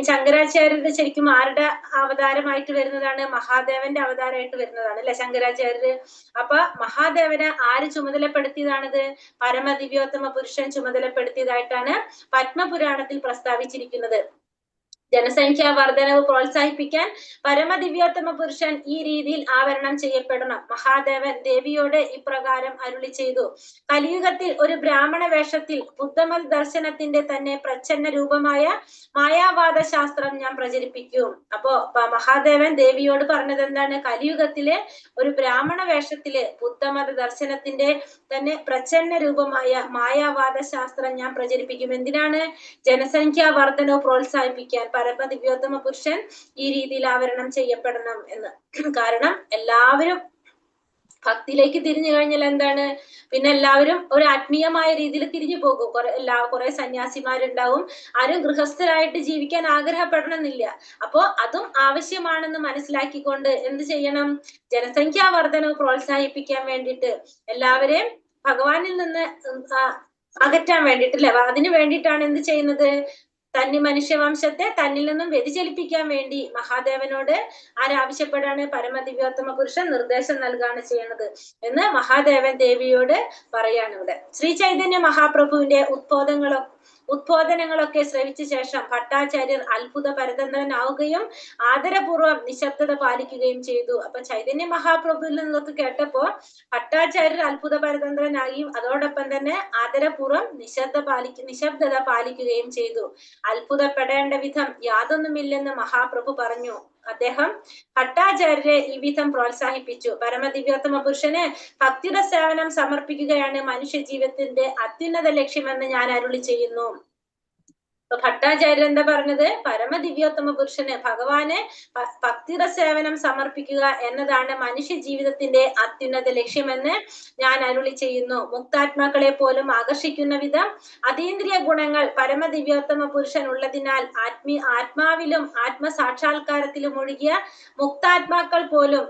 ശങ്കരാചാര്യരുടെ ശരിക്കും ആരുടെ അവതാരമായിട്ട് വരുന്നതാണ്? മഹാദേവന്റെ അവതാരമായിട്ട് വരുന്നതാണ് അല്ലെ ശങ്കരാചാര്യര്. അപ്പൊ മഹാദേവനെ ആര് ചുമതലപ്പെടുത്തിയതാണിത്? പരമദിവ്യോത്തമ പുരുഷൻ ചുമതലപ്പെടുത്തിയതായിട്ടാണ് പത്മപുരാണത്തിൽ പ്രസ്താവിച്ചിരിക്കുന്നത്. ജനസംഖ്യാ വർധനവ് പ്രോത്സാഹിപ്പിക്കാൻ പരമദിവ്യോത്തമ പുരുഷൻ ഈ രീതിയിൽ ആവരണം ചെയ്യപ്പെടണം. മഹാദേവൻ ദേവിയോട് ഇപ്രകാരം അരുളി ചെയ്തു: കലിയുഗത്തിൽ ഒരു ബ്രാഹ്മണ വേഷത്തിൽ ബുദ്ധമത ദർശനത്തിന്റെ തന്നെ പ്രച്ഛന്ന രൂപമായ മായാവാദ ശാസ്ത്രം ഞാൻ പ്രചരിപ്പിക്കും. അപ്പോ മഹാദേവൻ ദേവിയോട് പറഞ്ഞത് എന്താണ്? കലിയുഗത്തിലെ ഒരു ബ്രാഹ്മണ വേഷത്തില് ബുദ്ധമത ദർശനത്തിന്റെ തന്നെ പ്രച്ഛന്ന രൂപമായ മായാവാദ ശാസ്ത്രം ഞാൻ പ്രചരിപ്പിക്കും. എന്തിനാണ്? ജനസംഖ്യാ വർധനവ് പ്രോത്സാഹിപ്പിക്കാൻ പരമദിവ്യോത്തമ പുരുഷൻ ഈ രീതിയിൽ ആവരണം ചെയ്യപ്പെടണം എന്ന്. കാരണം എല്ലാവരും ഭക്തിയിലേക്ക് തിരിഞ്ഞു കഴിഞ്ഞാൽ എന്താണ്? പിന്നെ എല്ലാവരും ഒരു ആത്മീയമായ രീതിയിൽ തിരിഞ്ഞു പോകും. കുറെ സന്യാസിമാരുണ്ടാവും. ആരും ഗൃഹസ്ഥരായിട്ട് ജീവിക്കാൻ ആഗ്രഹപ്പെടണമെന്നില്ല. അപ്പോ അതും ആവശ്യമാണെന്ന് മനസ്സിലാക്കിക്കൊണ്ട് എന്ത് ചെയ്യണം? ജനസംഖ്യാ വർധനവ് പ്രോത്സാഹിപ്പിക്കാൻ വേണ്ടിയിട്ട് എല്ലാവരെയും ഭഗവാനിൽ നിന്ന് അകറ്റാൻ വേണ്ടിയിട്ട് അല്ലെ, അതിനു വേണ്ടിയിട്ടാണ് എന്ത് ചെയ്യുന്നത്? മനുഷ്യവംശത്തെ തന്നിൽ നിന്നും വ്യതിചലിപ്പിക്കാൻ വേണ്ടി മഹാദേവനോട് ആരാവശ്യപ്പെടാണ്? പരമദിവ്യോത്തമ പുരുഷൻ നിർദ്ദേശം നൽകുകയാണ് ചെയ്യണത് എന്ന് മഹാദേവൻ ദേവിയോട് പറയാണ് ഇവിടെ. ശ്രീ ചൈതന്യ മഹാപ്രഭുവിന്റെ ഉദ്ബോധനങ്ങളൊക്കെ ശ്രവിച്ച ശേഷം ഭട്ടാചാര്യർ അത്ഭുത പരതന്ത്രനാവുകയും ആദരപൂർവ്വം നിശബ്ദത പാലിക്കുകയും ചെയ്തു. അപ്പൊ ചൈതന്യ മഹാപ്രഭുവിൽ നിന്നൊക്കെ കേട്ടപ്പോ ഭട്ടാചാര്യർ അത്ഭുത പരതന്ത്രനാകുകയും അതോടൊപ്പം തന്നെ ആദരപൂർവ്വം നിശബ്ദത പാലിക്കുകയും ചെയ്തു. അത്ഭുതപ്പെടേണ്ട വിധം യാതൊന്നുമില്ലെന്ന് മഹാപ്രഭു പറഞ്ഞു. അദ്ദേഹം ഭട്ടാചാര്യരെ ഈ വിധം പ്രോത്സാഹിപ്പിച്ചു: പരമദിവ്യോത്തമ പുരുഷന് ഭക്തിയുടെ സേവനം സമർപ്പിക്കുകയാണ് മനുഷ്യ ജീവിതത്തിന്റെ അത്യുന്നത ലക്ഷ്യമെന്ന് ഞാൻ അരുളി ചെയ്യുന്നു. അപ്പൊ ഭട്ടാചാര്യർ എന്താ പറഞ്ഞത്? പരമദിവ്യോത്തമ പുരുഷന് ഭഗവാന് ഭക്തിയുടെ സേവനം സമർപ്പിക്കുക എന്നതാണ് മനുഷ്യ ജീവിതത്തിന്റെ അത്യുന്നത ലക്ഷ്യമെന്ന് ഞാൻ അരുളി ചെയ്യുന്നു. മുക്താത്മാക്കളെ പോലും ആകർഷിക്കുന്ന വിധം അതീന്ദ്രിയ ഗുണങ്ങൾ പരമദിവ്യോത്തമ പുരുഷൻ ഉള്ളതിനാൽ ആത്മാവിലും ആത്മസാക്ഷാത്കാരത്തിലും ഒഴുകിയ മുക്താത്മാക്കൾ പോലും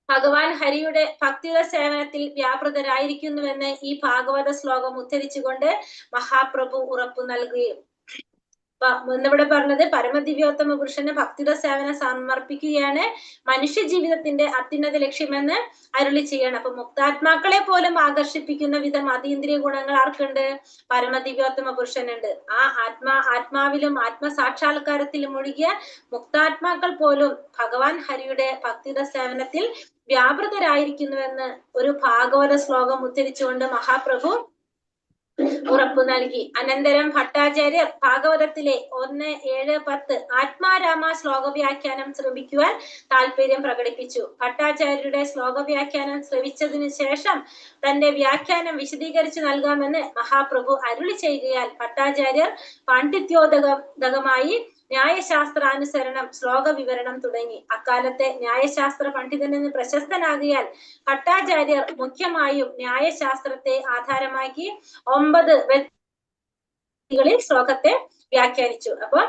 ഭഗവാൻ ഹരിയുടെ ഭക്തിയുടെ സേവനത്തിൽ വ്യാപൃതരായിരിക്കുന്നുവെന്ന് ഈ ഭാഗവത ശ്ലോകം ഉദ്ധരിച്ചുകൊണ്ട് മഹാപ്രഭു ഉറപ്പു നൽകുകയും എന്നിവിടെ പറഞ്ഞത് പരമദിവ്യോത്തമ പുരുഷന് ഭക്തിയുടെ സേവനം സമർപ്പിക്കുകയാണ് മനുഷ്യ ജീവിതത്തിന്റെ അത്യുന്നത ലക്ഷ്യമെന്ന് അരുളി ചെയ്യണം. അപ്പൊ മുക്താത്മാക്കളെ പോലും ആകർഷിപ്പിക്കുന്ന വിധം അതീന്ദ്രിയ ഗുണങ്ങൾ ആർക്കുണ്ട്? പരമദിവ്യോത്തമ പുരുഷനുണ്ട്. ആ ആത്മാവിലും ആത്മസാക്ഷാത്കാരത്തിലും ഒഴുകിയ മുക്താത്മാക്കൾ പോലും ഭഗവാൻ ഹരിയുടെ ഭക്തിയുടെ സേവനത്തിൽ വ്യാപൃതരായിരിക്കുന്നുവെന്ന് ഒരു ഭാഗവത ശ്ലോകം ഉദ്ധരിച്ചുകൊണ്ട് മഹാപ്രഭു ഉറപ്പു നൽകി. അനന്തരം ഭട്ടാചാര്യർ ഭാഗവതത്തിലെ 1:7-10 ആത്മാരാമ ശ്ലോക വ്യാഖ്യാനം ശ്രമിക്കുവാൻ താല്പര്യം പ്രകടിപ്പിച്ചു. ഭട്ടാചാര്യരുടെ ശ്ലോക വ്യാഖ്യാനം ശ്രവിച്ചതിനു ശേഷം തന്റെ വ്യാഖ്യാനം വിശദീകരിച്ചു നൽകാമെന്ന് മഹാപ്രഭു അരുളി ചെയ്യുകയാൽ ഭട്ടാചാര്യർ പാണ്ഡിത്യോദകമായി ന്യായശാസ്ത്രാനുസരണം ശ്ലോക വിവരണം തുടങ്ങി. അക്കാലത്തെ ന്യായശാസ്ത്ര പണ്ഡിതനെന്ന് പ്രശസ്തനാകിയാൽ ഭട്ടാചാര്യർ മുഖ്യമായും ന്യായശാസ്ത്രത്തെ ആധാരമാക്കി 9 ശ്ലോകത്തെ വ്യാഖ്യാനിച്ചു. അപ്പൊ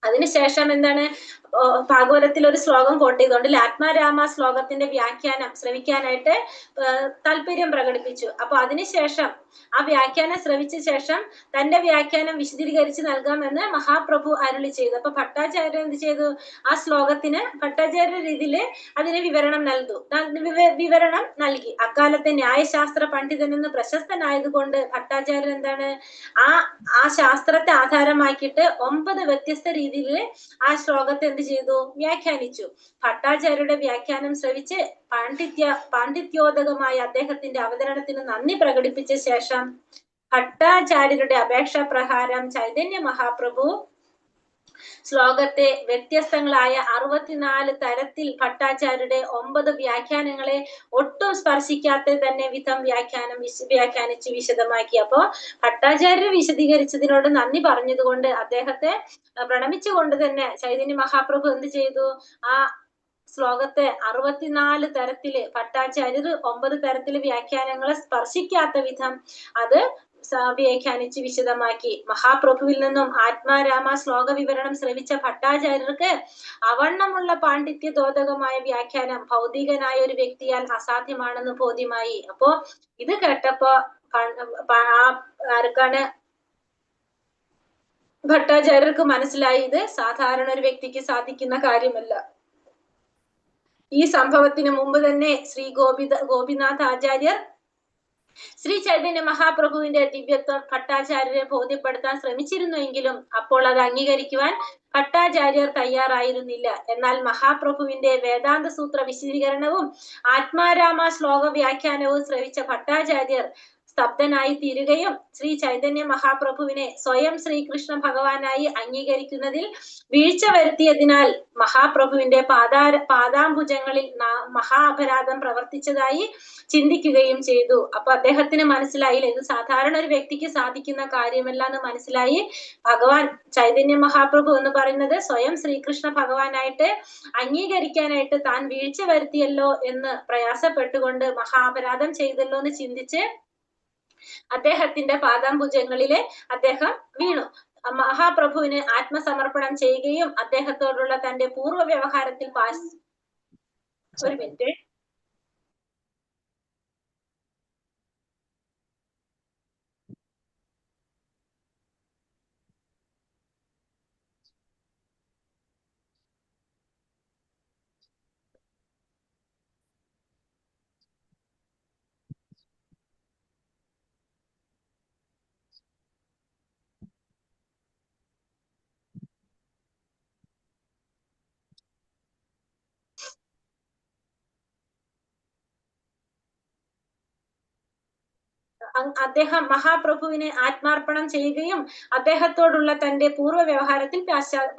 അതിനുശേഷം എന്താണ്, ഭാഗവതത്തിൽ ഒരു ശ്ലോകം കോട്ട് ചെയ്തുകൊണ്ട് ആത്മാരാമ ശ്ലോകത്തിന്റെ വ്യാഖ്യാനം ശ്രവിക്കാനായിട്ട് താല്പര്യം പ്രകടിപ്പിച്ചു. അപ്പൊ അതിനുശേഷം ആ വ്യാഖ്യാനം ശ്രവിച്ച ശേഷം തന്റെ വ്യാഖ്യാനം വിശദീകരിച്ച് നൽകാമെന്ന് മഹാപ്രഭു അരുളി ചെയ്തു. അപ്പൊ ഭട്ടാചാര്യർ എന്ത് ചെയ്തു, ആ ശ്ലോകത്തിന് ഭട്ടാചാര്യ രീതിയില് അതിന് വിവരണം നൽകി. അക്കാലത്തെ ന്യായശാസ്ത്ര പണ്ഡിതൻ എന്ന് പ്രശസ്തനായതുകൊണ്ട് ഭട്ടാചാര്യർ എന്താണ്, ആ ശാസ്ത്രത്തെ ആധാരമാക്കിയിട്ട് 9 വ്യത്യസ്ത രീതിയിൽ ആ ശ്ലോകത്തെ എന്ത് ചെയ്തു, വ്യാഖ്യാനിച്ചു. ഭട്ടാചാര്യരുടെ വ്യാഖ്യാനം ശ്രവിച്ച് പാണ്ഡിത്യോദകമായ അദ്ദേഹത്തിന്റെ അവതരണത്തിന് നന്ദി പ്രകടിപ്പിച്ച ശേഷം ഭട്ടാചാര്യരുടെ അപേക്ഷ പ്രകാരം ചൈതന്യ മഹാപ്രഭു ശ്ലോകത്തെ വ്യത്യസ്തങ്ങളായ 64 തരത്തിൽ ഭട്ടാചാര്യരുടെ 9 വ്യാഖ്യാനങ്ങളെ ഒട്ടും സ്പർശിക്കാത്ത തന്നെ വിധം വ്യാഖ്യാനിച്ച് വിശദമാക്കി. അപ്പോ ഭട്ടാചാര്യർ വിശദീകരിച്ചതിനോട് നന്ദി പറഞ്ഞതുകൊണ്ട് അദ്ദേഹത്തെ പ്രണമിച്ചുകൊണ്ട് തന്നെ ചൈതന്യ മഹാപ്രഭു എന്ത് ചെയ്തു, ആ ശ്ലോകത്തെ 64 തരത്തില് ഭട്ടാചാര്യർ 9 തരത്തില് വ്യാഖ്യാനങ്ങളെ സ്പർശിക്കാത്ത വിധം അത് വ്യാഖ്യാനിച്ച് വിശദമാക്കി. മഹാപ്രഭുവിൽ നിന്നും ആത്മാരാമ ശ്ലോക വിവരണം ശ്രവിച്ച ഭട്ടാചാര്യർക്ക് അവണ്ണമുള്ള പാണ്ഡിത്യദോതകമായ വ്യാഖ്യാനം ഭൗതികനായ ഒരു വ്യക്തിയാൽ അസാധ്യമാണെന്ന് ബോധ്യമായി. അപ്പോ ഇത് കേട്ടപ്പോ ആർക്കാണ്, ഭട്ടാചാര്യർക്ക് മനസ്സിലായി ഇത് സാധാരണ ഒരു വ്യക്തിക്ക് സാധിക്കുന്ന കാര്യമല്ല. ഈ സംഭവത്തിന് മുമ്പ് തന്നെ ശ്രീ ഗോപിനാഥ് ആചാര്യർ ശ്രീ ചൈതന്യ മഹാപ്രഭുവിന്റെ ദിവ്യത്വം ഭട്ടാചാര്യരെ ബോധ്യപ്പെടുത്താൻ ശ്രമിച്ചിരുന്നുവെങ്കിലും അപ്പോൾ അത് അംഗീകരിക്കുവാൻ ഭട്ടാചാര്യർ തയ്യാറായിരുന്നില്ല. എന്നാൽ മഹാപ്രഭുവിന്റെ വേദാന്ത സൂത്ര വിശദീകരണവും ആത്മാരാമ ശ്ലോക വ്യാഖ്യാനവും ശ്രവിച്ച ഭട്ടാചാര്യർ സ്തബ്ധനായി തീരുകയും ശ്രീ ചൈതന്യ മഹാപ്രഭുവിനെ സ്വയം ശ്രീകൃഷ്ണ ഭഗവാനായി അംഗീകരിക്കുന്നതിൽ വീഴ്ച വരുത്തിയതിനാൽ മഹാപ്രഭുവിന്റെ പാദാംബുജങ്ങളിൽ മഹാ അപരാധം പ്രവർത്തിച്ചതായി ചിന്തിക്കുകയും ചെയ്തു. അപ്പൊ അദ്ദേഹത്തിന് മനസ്സിലായില്ല ഇത് സാധാരണ ഒരു വ്യക്തിക്ക് സാധിക്കുന്ന കാര്യമല്ല എന്ന് മനസ്സിലായി. ഭഗവാൻ ചൈതന്യ മഹാപ്രഭു എന്ന് പറയുന്നത് സ്വയം ശ്രീകൃഷ്ണ ഭഗവാനായിട്ട് അംഗീകരിക്കാനായിട്ട് താൻ വീഴ്ച വരുത്തിയല്ലോ എന്ന് പ്രയാസപ്പെട്ടുകൊണ്ട് മഹാ അപരാധം ചെയ്തല്ലോ എന്ന് ചിന്തിച്ച് അദ്ദേഹത്തിന്റെ പാദാംബുജങ്ങളിലെ അദ്ദേഹം വീണു. മഹാപ്രഭുവിന് ആത്മസമർപ്പണം ചെയ്യുകയും അദ്ദേഹത്തോടുള്ള തന്റെ പൂർവ്വ വ്യവഹാരത്തിൽ ഒരു മിനിറ്റ് അദ്ദേഹം മഹാപ്രഭുവിനെ ആത്മാർപ്പണം ചെയ്യുകയും അദ്ദേഹത്തോടുള്ള തന്റെ പൂർവ്വ വ്യവഹാരത്തിൽ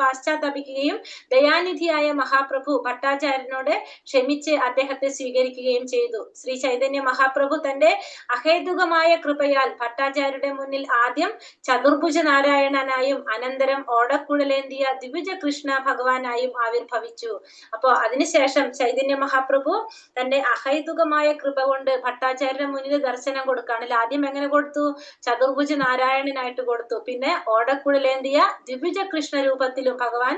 പാശ്ചാത്തപിക്കുകയും ദയാനിധിയായ മഹാപ്രഭു ഭട്ടാചാര്യനോട് ക്ഷമിച്ച് അദ്ദേഹത്തെ സ്വീകരിക്കുകയും ചെയ്തു. ശ്രീ ചൈതന്യ മഹാപ്രഭു തന്റെ അഹേതുകമായ കൃപയാൽ ഭട്ടാചാര്യരുടെ മുന്നിൽ ആദ്യം ചതുർഭുജ നാരായണനായും അനന്തരം ഓടക്കുഴലേന്തിയ ദ്വിഭുജ കൃഷ്ണ ഭഗവാനായും ആവിർഭവിച്ചു. അപ്പോ അതിനുശേഷം ചൈതന്യ മഹാപ്രഭു തന്റെ അഹൈതുകമായ കൃപ കൊണ്ട് ഭട്ടാചാര്യരുടെ മുന്നിൽ ദർശനം കൊടുക്കാണ്. ആദ്യം എങ്ങനെ കൊടുത്തു, ചതുർഭുജ നാരായണനായിട്ട് കൊടുത്തു. പിന്നെ ഓടക്കുഴലേന്തിയ ദ്വിഭുജ കൃഷ്ണ രൂപത്തിലും ഭഗവാൻ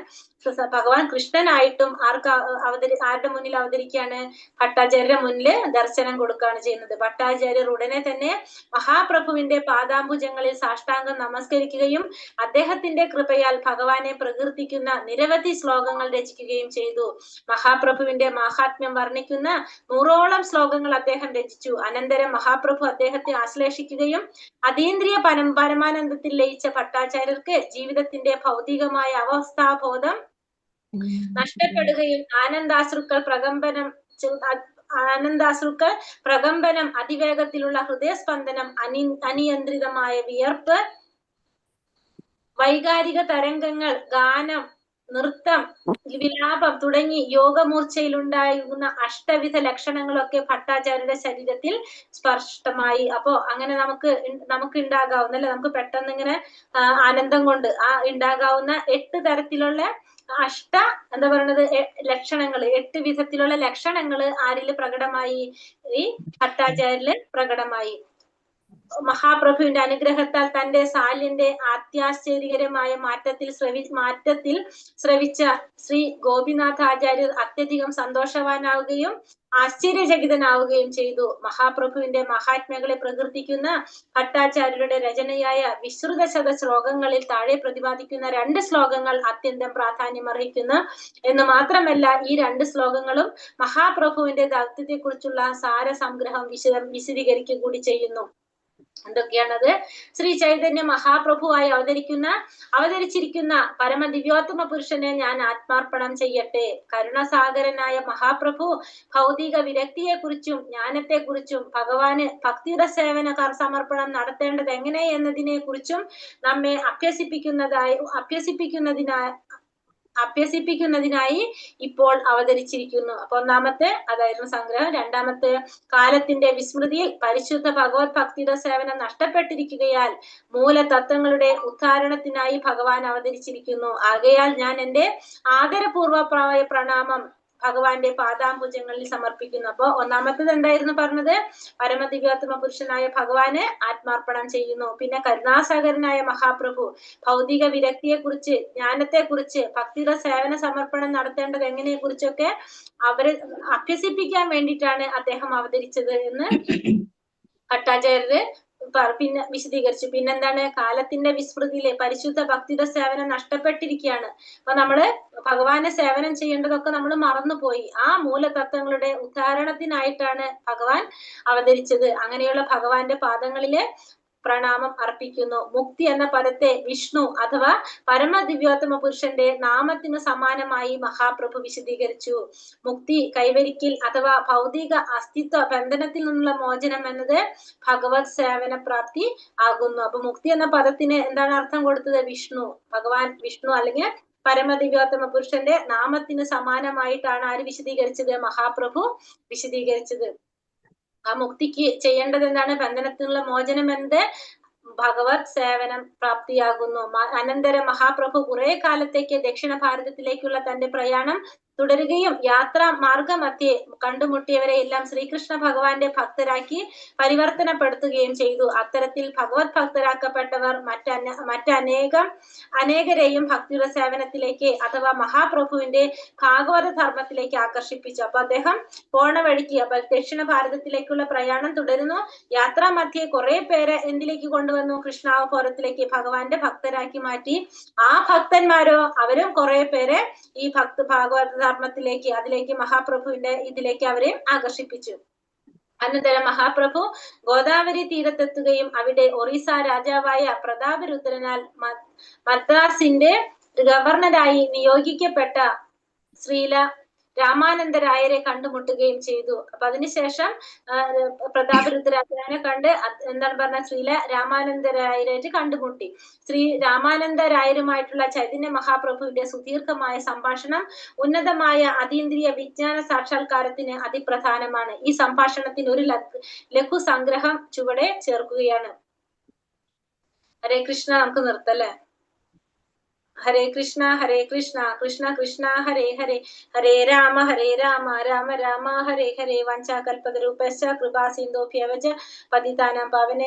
കൃഷ്ണനായിട്ടും ആരുടെ മുന്നിൽ അവതരിക്കുകയാണ്, ഭട്ടാചാര്യരുടെ മുന്നിൽ ദർശനം കൊടുക്കുകയാണ് ചെയ്യുന്നത്. ഭട്ടാചാര്യർ ഉടനെ തന്നെ മഹാപ്രഭുവിന്റെ പാദാംബുജങ്ങളിൽ സാഷ്ടാംഗം നമസ്കരിക്കുകയും അദ്ദേഹത്തിന്റെ കൃപയാൽ ഭഗവാനെ പ്രകീർത്തിക്കുന്ന നിരവധി ശ്ലോകങ്ങൾ രചിക്കുകയും ചെയ്തു. മഹാപ്രഭുവിന്റെ മാഹാത്മ്യം വർണ്ണിക്കുന്ന 100ഓളം ശ്ലോകങ്ങൾ അദ്ദേഹം രചിച്ചു. അനന്തരം മഹാപ്രഭു അദ്ദേഹത്തെ ആശ്ലേഷിക്കുകയും അതീന്ദ്രിയ പരമാനന്ദത്തിൽ ലയിച്ച ഭട്ടാചാര്യർക്ക് ജീവിതത്തിന്റെ ഭൗതികമായ അവസ്ഥാബോധം നഷ്ടപ്പെടുകയും പ്രകമ്പനം അതിവേഗത്തിലുള്ള ഹൃദയസ്പന്ദനം അനിയന്ത്രിതമായ വിയർപ്പ് വൈകാരിക തരംഗങ്ങൾ ഗാനം നൃത്തം വിലാപം തുടങ്ങി യോഗമൂർച്ചയിലുണ്ടായിരുന്ന അഷ്ടവിധ ലക്ഷണങ്ങളൊക്കെ ഭട്ടാചാര്യരുടെ ശരീരത്തിൽ സ്പഷ്ടമായി. അപ്പോ അങ്ങനെ നമുക്ക് ഉണ്ടാകാവുന്ന അല്ലെ, നമുക്ക് പെട്ടെന്ന് ഇങ്ങനെ ആനന്ദം കൊണ്ട് ഉണ്ടാകാവുന്ന 8 തരത്തിലുള്ള എന്താ പറയുന്നത് ലക്ഷണങ്ങൾ, 8 വിധത്തിലുള്ള ലക്ഷണങ്ങൾ ആരില് പ്രകടമായി, ഈ ഭട്ടാചാര്യരില് പ്രകടമായി. മഹാപ്രഭുവിന്റെ അനുഗ്രഹത്താൽ തന്റെ സാല്യന്റെ അത്യാശ്ചര്യകരമായ മാറ്റത്തിൽ ശ്രവിച്ച ശ്രീ ഗോപിനാഥാചാര്യർ അത്യധികം സന്തോഷവാനാവുകയും ആശ്ചര്യചകിതനാവുകയും ചെയ്തു. മഹാപ്രഭുവിന്റെ മഹാത്മ്യങ്ങളെ പ്രകീർത്തിക്കുന്ന ഭട്ടാചാര്യരുടെ രചനയായ വിശ്രുത ശത ശ്ലോകങ്ങളിൽ താഴെ പ്രതിപാദിക്കുന്ന 2 ശ്ലോകങ്ങൾ അത്യന്തം പ്രാധാന്യമർഹിക്കുന്നു എന്ന് മാത്രമല്ല, ഈ 2 ശ്ലോകങ്ങളും മഹാപ്രഭുവിന്റെ ദൗത്യത്തെക്കുറിച്ചുള്ള സാരസംഗ്രഹം വിശദീകരിക്കുക കൂടി ചെയ്യുന്നു. എന്തൊക്കെയാണത്? ശ്രീ ചൈതന്യ മഹാപ്രഭുവായി അവതരിച്ചിരിക്കുന്ന പരമദിവ്യോത്തമ പുരുഷനെ ഞാൻ ആത്മാർപ്പണം ചെയ്യട്ടെ. കരുണസാഗരനായ മഹാപ്രഭു ഭൗതിക വിരക്തിയെക്കുറിച്ചും ജ്ഞാനത്തെക്കുറിച്ചും ഭഗവാന് ഭക്തിയുടെ സേവന സമർപ്പണം നടത്തേണ്ടത് എങ്ങനെ എന്നതിനെ കുറിച്ചും നമ്മെ അഭ്യസിപ്പിക്കുന്നതിനായി ഇപ്പോൾ അവതരിച്ചിരിക്കുന്നു. അപ്പൊ ഒന്നാമത്തെ അതായിരുന്നു സംഗ്രഹം. രണ്ടാമത്തെ, കാലത്തിന്റെ വിസ്മൃതിയിൽ പരിശുദ്ധ ഭഗവത് ഭക്തിയുടെ സേവനം നഷ്ടപ്പെട്ടിരിക്കുകയാൽ മൂലതത്വങ്ങളുടെ ഉദ്ധാരണത്തിനായി ഭഗവാൻ അവതരിച്ചിരിക്കുന്നു. ആകയാൽ ഞാൻ എന്റെ ആദരപൂർവ്വമായ പ്രണാമം ഭഗവാന്റെ പാദാംബുജങ്ങളിൽ സമർപ്പിക്കുന്നു. അപ്പൊ ഒന്നാമത്തേത് എന്തായിരുന്നു പറഞ്ഞത്? പരമദിവ്യോത്തമ പുരുഷനായ ഭഗവാന് ആത്മാർപ്പണം ചെയ്യുന്നു. പിന്നെ കരുണാസാഗരനായ മഹാപ്രഭു ഭൗതിക വിരക്തിയെക്കുറിച്ച്, ജ്ഞാനത്തെക്കുറിച്ച്, ഭക്തിയുടെ സേവന സമർപ്പണം നടത്തേണ്ടത് എങ്ങനെയെ കുറിച്ചൊക്കെ അവരെ അഭ്യസിപ്പിക്കാൻ വേണ്ടിയിട്ടാണ് അദ്ദേഹം അവതരിച്ചത് എന്ന് ഭട്ടാചാര്യര് പിന്നെ വിശദീകരിച്ചു. പിന്നെന്താണ്? കാലത്തിന്റെ വിസ്മൃതിയിലെ പരിശുദ്ധ ഭക്തിയുടെ സേവനം നഷ്ടപ്പെട്ടിരിക്കുകയാണ്. അപ്പൊ നമ്മള് ഭഗവാനെ സേവനം ചെയ്യേണ്ടതൊക്കെ നമ്മൾ മറന്നുപോയി. ആ മൂലതത്വങ്ങളുടെ ഉദ്ധാരണത്തിനായിട്ടാണ് ഭഗവാൻ അവതരിച്ചത്. അങ്ങനെയുള്ള ഭഗവാന്റെ പാദങ്ങളിലെ പ്രണാമം അർപ്പിക്കുന്നു. മുക്തി എന്ന പദത്തെ വിഷ്ണു അഥവാ പരമദിവ്യോത്തമ പുരുഷന്റെ നാമത്തിന് സമാനമായി മഹാപ്രഭു വിശദീകരിച്ചു. മുക്തി കൈവരിക്കൽ അഥവാ ഭൗതിക അസ്തിത്വ ബന്ധനത്തിൽ നിന്നുള്ള മോചനം എന്നത് ഭഗവത് സേവന പ്രാപ്തി ആകുന്നു. അപ്പൊ മുക്തി എന്ന പദത്തിന് എന്താണ് അർത്ഥം കൊടുത്തത്? വിഷ്ണു, ഭഗവാൻ വിഷ്ണു അല്ലെങ്കിൽ പരമദിവ്യോത്തമ പുരുഷന്റെ നാമത്തിന് സമാനമായിട്ടാണ് ആര് വിശദീകരിച്ചത്? മഹാപ്രഭു വിശദീകരിച്ചത്. ആ മുക്തിക്ക് ചെയ്യേണ്ടത് എന്താണ്? ബന്ധനത്തിനുള്ള മോചനം എന്നത് ഭഗവത് സേവനം പ്രാപ്തിയാകുന്നു. അനന്തരം മഹാപ്രഭു കുറെ കാലത്തേക്ക് ദക്ഷിണ ഭാരതത്തിലേക്കുള്ള തന്റെ പ്രയാണം തുടരുകയും യാത്രാ മാർഗമധ്യേ കണ്ടുമുട്ടിയവരെ എല്ലാം ശ്രീകൃഷ്ണ ഭഗവാന്റെ ഭക്തരാക്കി പരിവർത്തനപ്പെടുത്തുകയും ചെയ്തു. അത്തരത്തിൽ ഭഗവത് ഭക്തരാക്കപ്പെട്ടവർ അനേകരെയും ഭക്തിയുടെ സേവനത്തിലേക്ക് അഥവാ മഹാപ്രഭുവിന്റെ ഭാഗവത ധർമ്മത്തിലേക്ക് ആകർഷിപ്പിച്ചു. അപ്പൊ അദ്ദേഹം പോണ വഴിക്ക് അപ്പൊ ദക്ഷിണ ഭാരതത്തിലേക്കുള്ള പ്രയാണം തുടരുന്നു. യാത്രാ മധ്യേ കുറെ പേരെ എന്തിലേക്ക് കൊണ്ടുവന്നു? കൃഷ്ണാവതാരത്തിലേക്ക് ഭഗവാന്റെ ഭക്തരാക്കി മാറ്റി. ആ ഭക്തന്മാരോ അവരും കുറെ പേരെ ഈ ഭാഗവത ധർമ്മത്തിലേക്ക്, അതിലേക്ക് മഹാപ്രഭുവിന്റെ ഇതിലേക്ക് അവരെ ആകർഷിപ്പിച്ചു. അനന്തരം മഹാപ്രഭു ഗോദാവരി തീരത്തെത്തുകയും അവിടെ ഒറീസ രാജാവായ പ്രതാപരുദ്രനാൽ മദ്രാസിന്റെ ഗവർണറായി നിയോഗിക്കപ്പെട്ട ശ്രീല രാമാനന്ദരായരെ കണ്ടുമുട്ടുകയും ചെയ്തു. അപ്പൊ അതിനുശേഷം പ്രതാപരുദ്രരാജനെ കണ്ട് എന്താണ് പറഞ്ഞ? ശ്രീല രാമാനന്ദരായരായിട്ട് കണ്ടുമുട്ടി. ശ്രീ രാമാനന്ദരായരുമായിട്ടുള്ള ചൈതന്യ മഹാപ്രഭുവിന്റെ സുദീർഘമായ സംഭാഷണം ഉന്നതമായ അതീന്ദ്രിയ വിജ്ഞാന സാക്ഷാത്കാരത്തിന് അതിപ്രധാനമാണ്. ഈ സംഭാഷണത്തിന് ഒരു ലഘു സംഗ്രഹം ചുവടെ ചേർക്കുകയാണ്. ഹരേ കൃഷ്ണ. നമുക്ക് നിർത്തല്ലേ? ഹരേ കൃഷ്ണ കൃഷ്ണ കൃഷ്ണ ഹരേ ഹരേ, ഹരേ രാമ രാമ രാമ ഹരേ ഹരേ. വഞ്ചാകൽപതരൂപശ്ച കൃപാ സിന്ധോഭ്യവച പതിതാനാം പാവനേ